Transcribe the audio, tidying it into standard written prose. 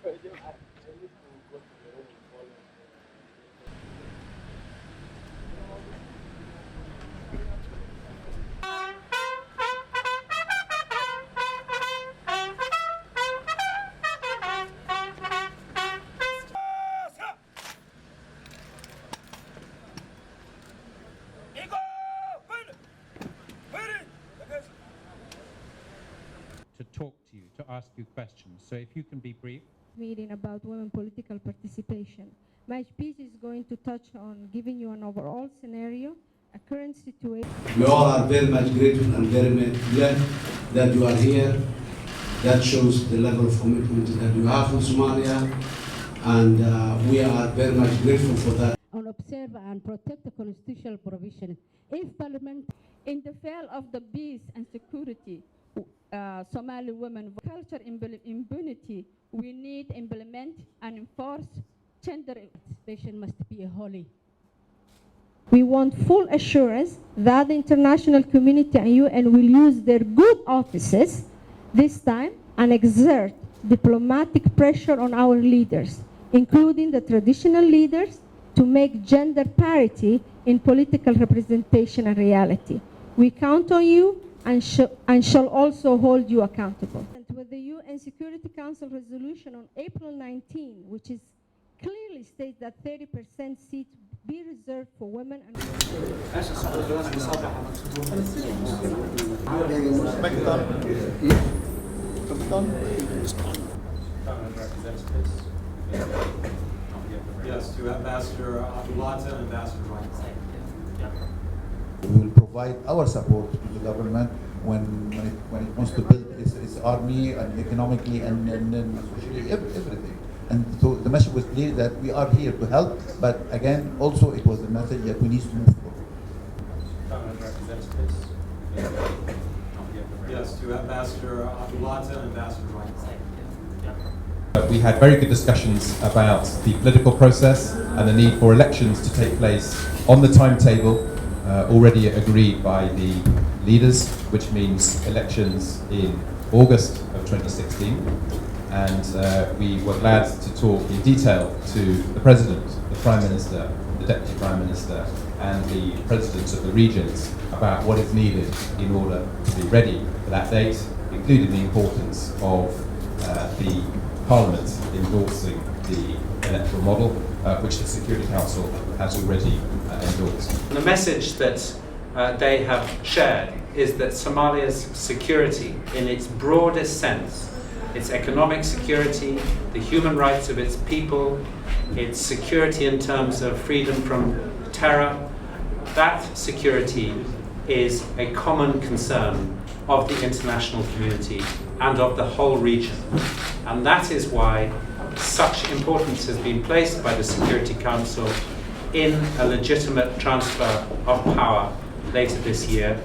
To talk to you, to ask you questions. So if you can be brief. Meeting about women political participation. My speech is going to touch on giving you an overall scenario, a current situation. We all are very much grateful and very much glad that you are here. That shows the level of commitment that you have in Somalia, and we are very much grateful for that. On observe and protect the constitutional provision. If Parliament, In the field of the peace and security, Somali women culture impunity, we need to implement and enforce gender participation must be holy. We want full assurance that the international community and UN will use their good offices this time and exert diplomatic pressure on our leaders, including the traditional leaders, to make gender parity in political representation a reality. We count on you and shall also hold you accountable. With the UN Security Council resolution on April 19, which is clearly states that 30% seats be reserved for women and Yes, to Ambassador Abulata and Ambassador Reinfeldt. We will provide our support to the government when it wants to build its army and economically and socially everything. And so the message was clear that we are here to help, but again, also it was a message that we need to move forward. Yes, to Ambassador Abulata and Ambassador Reinfeldt. We had very good discussions about the political process and the need for elections to take place on the timetable already agreed by the leaders, which means elections in August of 2016. And we were glad to talk in detail to the President, the Prime Minister, the Deputy Prime Minister, and the Presidents of the regions about what is needed in order to be ready for that date, including the importance of the Parliament endorsing the electoral model, which the Security Council has already endorsed. The message that they have shared is that Somalia's security, in its broadest sense, its economic security, the human rights of its people, its security in terms of freedom from terror, that security is a common concern of the international community and of the whole region. And that is why such importance has been placed by the Security Council in a legitimate transfer of power later this year.